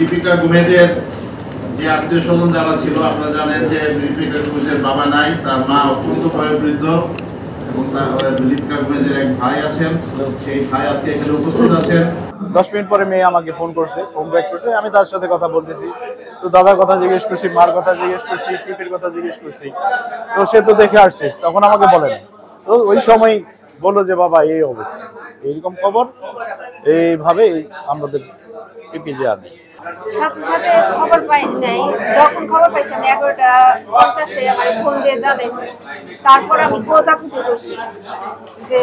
দীপিকা গুমেজের যে আত্মীয় স্বজন যারা ছিল, আপনারা জানেন যে দীপিকা গুমেজের বাবা নাই, তার মা অত্যন্ত বয়োবৃদ্ধ এবং দীপিকা গুমেজের এক ভাই আছেন, সেই ভাই আজকে এখানে উপস্থিত আছেন। 10 মিনিট পরে মেয়ে আমাকে ফোন ব্যাক করছে, আমি তার সাথে কথা বলতেছি। তো দাদার কথা জিজ্ঞেস করছি, মার কথা জিজ্ঞেস করছি, পিপির কথা জিজ্ঞেস করছি। তো সে তো দেখে আসছিস, তখন আমাকে বলেন। তো ওই সময় বললো যে বাবা এই অবস্থা, এইরকম খবর, এইভাবে আমাদের পিপি যে আনে। সাথে সাথে খবর পাই নাই, যখন খবর পাইছি আমি 11:50 আমার ফোন দিয়ে জানাইছে। তারপর আমি খোঁজাখুঁজি করছি যে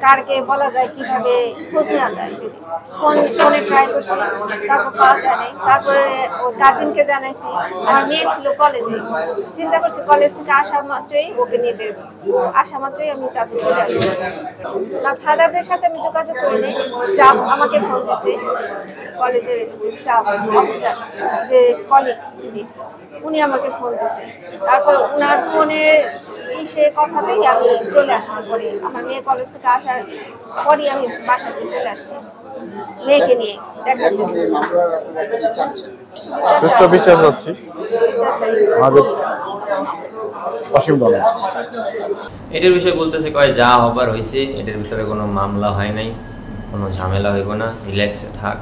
কারকে বলা যায়, কিভাবে খোঁজ নেওয়া যায়। ফোনে ট্রাই করছি, তারপর পাওয়া যায় নাই। তারপরে ওই কাজিনকে জানাইছি, আমার মেয়ে ছিল কলেজে। চিন্তা করছি কলেজ থেকে আসা মাত্রই ওকে নিয়ে বেরবো, আসা মাত্রই আমি তারপর চলে আসবো। ফাদারদের সাথে আমি যোগাযোগ করিনি, স্টাফ আমাকে ফোন দিয়েছে, কলেজের যে স্টাফ অফিসার যে কলিগ দিদি, উনি আমাকে ফোন দিছে। তারপর ওনার ফোনের সে কথাতেই আমি চলে আসছি। পরে আমার মেয়ে কলেজ থেকে আসার পরই আমি বাসাতে চলে আসছি মেয়েকে নিয়ে দেখার জন্য। সুষ্ঠু বিচার চাচ্ছি আমাদের অসীম দলের। এটার বিষয়ে বলতেছে কয় যা হবার হয়েছে, এটার ভিতরে কোনো মামলা হয় নাই, কোনো ঝামেলা হইব না, রিল্যাক্সে থাক,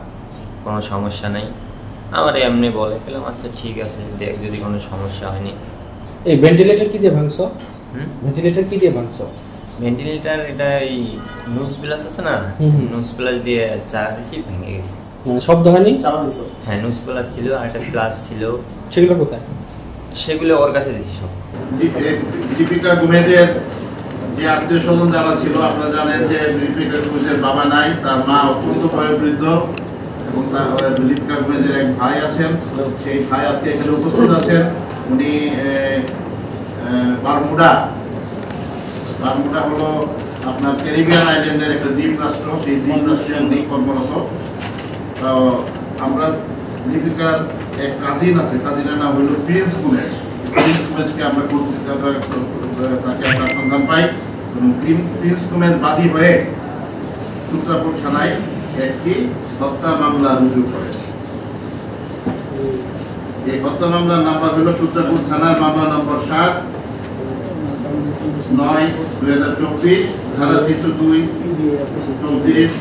কোনো সমস্যা নাই। আমার এমনি বলে পেলাম আচ্ছা ঠিক আছে, দেখ যদি কোনো সমস্যা হয়নি। এই ভেন্টিলেটর কি দিয়ে ভাঙছো? ভেন্টিলেটর কি দিয়ে ভাঙছো? ভেন্টিলেটর এটা এই নুজ প্লাস আছে না, নুজ প্লাস দিয়ে চারা দিয়েছি, ভেঙে গেছে। মানে শব্দ হয়নি? চালা দিছো? হ্যাঁ, নুজ প্লাস ছিল আর একটা প্লাস ছিল। সেগুলো কোথায়? সেগুলো ওর কাছে দিয়েছি সব। দীপিকা গুমেজের যে আত্মীয় স্বজন যারা ছিল, আপনারা জানেন যে দীপিকা গুমেজের বাবা নাই, তার মা অত্যন্ত বয়োবৃদ্ধ এবং দীপিকা গুমেজের এক ভাই আছেন, সেই ভাই আজকে এখানে উপস্থিত আছেন। উনি বারমুডা হলো আপনার ক্যারিবিয়ান আইল্যান্ডের একটা দ্বীপ রাষ্ট্র, সেই দ্বীপ রাষ্ট্রে উনি কর্মরত। আমরা দীপিকার এক কাজিন আছে, কাজিনের নাম হলো প্রিন্স গুমেজ। প্রিন্স গুমেজকে আমরা তাকে আমরা সন্ধান পাই এবং প্রিন্স গুমেজ বাদী হয়ে সূত্রাপুর থানায় একটি হত্যা মামলা রুজু করে। এই হত্যা মামলার নাম্বার হলো সূত্রাপুর থানার মামলা নম্বর 7/9/2024, ধারা 302, 34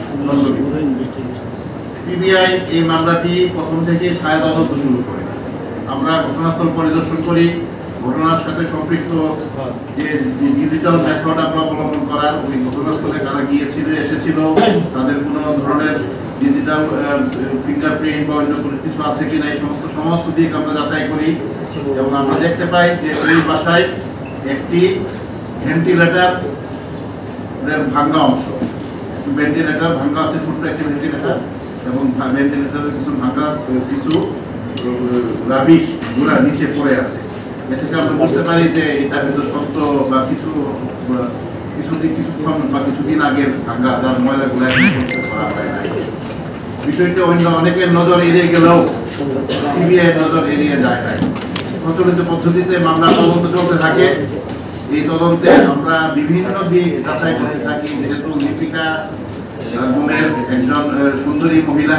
পিবিআই এই মামলাটি প্রথম থেকে ছায়া তদন্ত শুরু করে। আমরা ঘটনাস্থল পরিদর্শন করি, ঘটনার সাথে সম্পৃক্ত যে ডিজিটাল মেথড আমরা অবলম্বন করার, ওই ঘটনাস্থলে কারা গিয়েছিল এসেছিল, তাদের কোনো ধরনের ডিজিটাল ফিঙ্গারপ্রিন্ট বা অন্য কোনো কিছু আছে কিনা, এই সমস্ত দিক আমরা যাচাই করি এবং আমরা দেখতে পাই যে ওই বাসায় একটি ভেন্টিলেটর ভাঙ্গা অংশ, ভেন্টিলেটর ভাঙ্গা আছে, ছোট্ট একটি ভেন্টিলেটর, এবং ভেন্টিলেটরের কিছু রাবিশ গুঁড়া নিচে পড়ে আছে। এ থেকে আমরা বুঝতে পারি যে এটা কিন্তু সত্য বা কিছুক্ষণ বা কিছুদিন আগের ভাঙ্গা, যার ময়লাগুলো করা হয় না। বিষয়টি অন্য অনেকের নজর এড়িয়ে গেলেও সিবিআই নজর এড়িয়ে যায় নাই। প্রচলিত পদ্ধতিতে মামলার তদন্ত চলতে থাকে। এই তদন্তে আমরা বিভিন্ন দিক যাচাই করতে থাকি। যেহেতু দীপিকা গুমের একজন সুন্দরী মহিলা,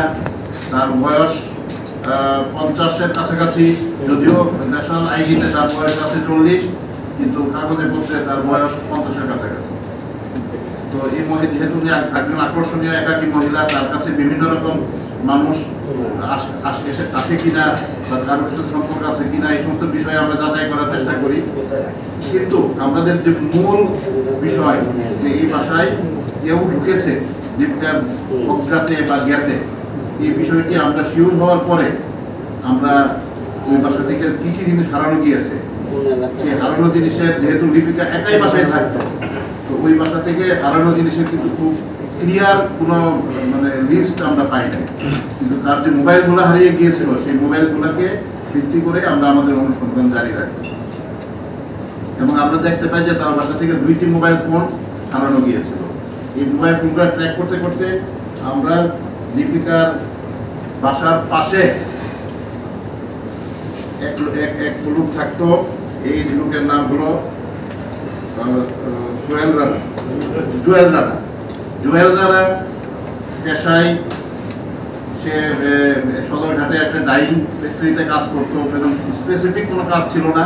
তার বয়স 50-এর কাছাকাছি, যদিও ন্যাশনাল আইডিতে তার বয়স আছে 40, কিন্তু কাগজে পত্রে তার বয়স 50-এর কাছাকাছি। তো এই মহিলা যেহেতু একজন আকর্ষণীয় একাকী মহিলা, তার কাছে বিভিন্ন রকম মানুষ আসে কিনা বা কারোর সাথে সম্পর্ক আছে কিনা, এই সমস্ত বিষয়ে আমরা যাচাই করার চেষ্টা করি। কিন্তু আমাদের যে মূল বিষয় যে এই বাসায় কেউ ঢুকেছে দীপিকার অজ্ঞাতে বা জ্ঞাতে, এই বিষয়টি আমরা শিওর হওয়ার পরে আমরা ওই বাসা থেকে কি কি জিনিস হারানো গিয়েছে, সেই হারানো জিনিসের, যেহেতু দীপিকা একাই বাসায় থাকতো, তো ওই বাসা থেকে হারানো জিনিসের কিন্তু খুব ক্লিয়ার কোনো লিস্ট আমরা পাই নাই। কিন্তু তার যে মোবাইলগুলো হারিয়ে গিয়েছিল, সেই মোবাইলগুলোকে ভিত্তি করে আমরা আমাদের অনুসন্ধান জারি রাখি এবং আমরা দেখতে পাই যে তার বাসা থেকে 2টি মোবাইল ফোন হারানো গিয়েছিল। এই মোবাইল ফোনগুলো ট্র্যাক করতে করতে আমরা দীপিকার বাসার পাশে এক লোক থাকতো, এই লোকের নাম হলো জুয়েল রানা পেশায় সে সদরঘাটে একটা ডাইং ফ্যাক্টরিতে কাজ করতো এবং স্পেসিফিক কোনো কাজ ছিল না।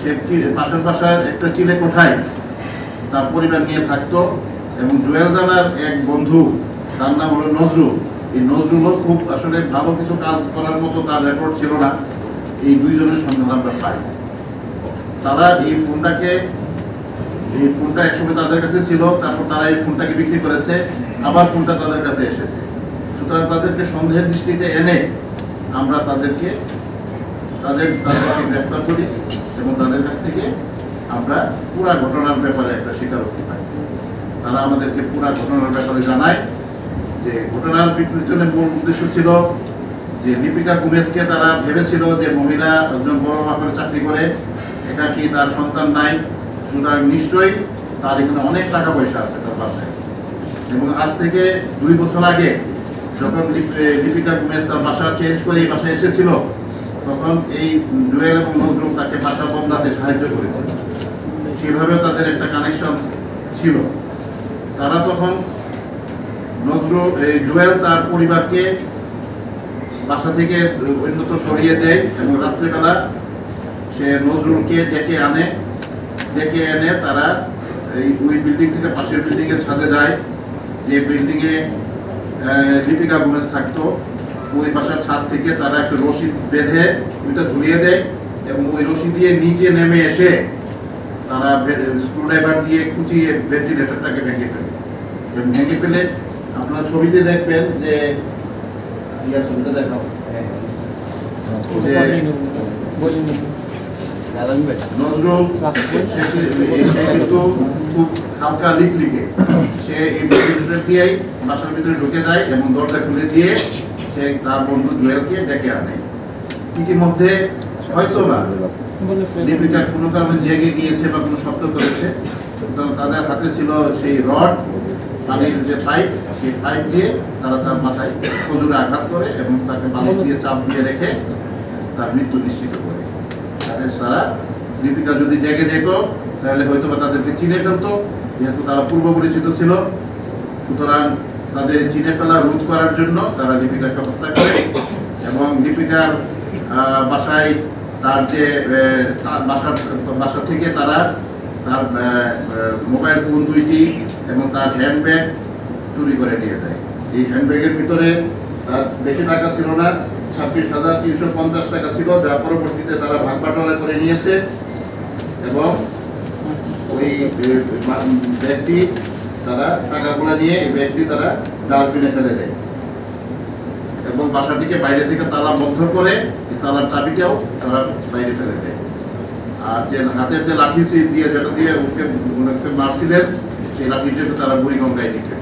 সে পাশের বাসার একটা চিলে কোঠায় তার পরিবার নিয়ে থাকতো এবং জুয়েল রানার এক বন্ধু, তার নাম হলো নজরুল। এই নজরুলও খুব আসলে ভালো কিছু কাজ করার মতো তার রেকর্ড ছিল না। এই দুইজনের সন্ধান আমরা পাই। তারা এই ফোনটা একসময় তাদের কাছে ছিল, তারপর তারা এই ফোনটাকে বিক্রি করেছে, আবার ফোনটা তাদের কাছে এসেছে। সুতরাং তাদেরকে সন্দেহের দৃষ্টিতে এনে আমরা তাদেরকে গ্রেফতার করি এবং তাদের কাছ থেকে আমরা পুরা ঘটনার ব্যাপারে একটা স্বীকারোক্তি পাই। তারা আমাদেরকে পুরা ঘটনার ব্যাপারে জানায় যে ঘটনার পিছনে মূল উদ্দেশ্য ছিল যে লিপিকা গুমেজকে তারা ভেবেছিল যে মহিলা একজন বড় মাপের চাকরি করে, একাকি, তার সন্তান নাই, সুতরাং নিশ্চয়ই তার এখানে অনেক টাকা পয়সা আছে তার বাসায়। এবং আজ থেকে 2 বছর আগে যখন লিপিকা গুমেজ তার বাসা চেঞ্জ করে এই বাসায় এসেছিল, তখন এই জুয়েল এবং নজরুল তাকে বাসা বদলাতে সাহায্য করেছে। সেভাবে তাদের একটা কানেকশন ছিল। তারা তখন জুয়েল তার পরিবারকে বাসা থেকে অন্যত্র সরিয়ে দেয় এবং রাত্রিবেলা সে নজরুলকে ডেকে এনে তারা ওই বিল্ডিং থেকে পাশের বিল্ডিং এর ছাদে যায়, যে বিল্ডিং এ লিপিকা গুমেজ থাকতো। ওই বাসার ছাদ থেকে তারা একটা রশি বেঁধে ওইটা ঝুলিয়ে দেয় এবং ওই রশি দিয়ে নিচে নেমে এসে তারা স্ক্রুড্রাইভার দিয়ে কুচিয়ে ভেন্টিলেটরটাকে ভেঙে ফেলে। এবং ভেঙে ফেলে আপনার ছবিতে দেখবেন যে ছবিটা দেখাও, নজরুল সে কিন্তু খুব হালকা লিখে সে এই ভেন্টিলেটর দিয়েই বাসার ভিতরে ঢুকে যায় এবং দরজা খুলে দিয়ে সে তার বন্ধু জুয়েলকে ডেকে আনে। ইতিমধ্যে হয়তো বা লিপিকা কোনো কারণে জেগে গিয়েছে বা কোনো শব্দ করেছে, তাদের হাতে ছিল সেই রড, পানির যে পাইপ, সেই পাইপ দিয়ে তারা তার মাথায় খজুরে আঘাত করে এবং তাকে বালু দিয়ে চাপ দিয়ে রেখে তার মৃত্যু নিশ্চিত করে। তারা লিপিকা যদি জেগে যেত তাহলে হয়তো বা তাদেরকে চিনে ফেলতো, যেহেতু তারা পূর্ব পরিচিত ছিল। সুতরাং তাদের চিনে ফেলা রোধ করার জন্য তারা লিপিকাকে হত্যা করে এবং লিপিকার বাসায় তার যে বাসা থেকে তারা তার মোবাইল ফোন 2টি এবং তার হ্যান্ডব্যাগ চুরি করে নিয়ে যায়। এই হ্যান্ডব্যাগের ভিতরে তার বেশি টাকা ছিল না, 26,350 টাকা ছিল, যা পরবর্তীতে তারা ভাগ বাটোয়ারা করে নিয়েছে এবং ওই ব্যাগটি তারা টাকাগুলো নিয়ে এই ব্যাগটি তারা ডাস্টবিনে ফেলে দেয় এবং বাসাটিকে বাইরে থেকে তালা বন্ধ করে তালার চাবিটাও তারা বাইরে ফেলে দেয়। আর যে হাতের যে লাঠি দিয়ে যেটা দিয়ে ওকে মারছিলেন, সেই লাঠিটা তারা বুড়িগঙ্গায় নিক্ষেপ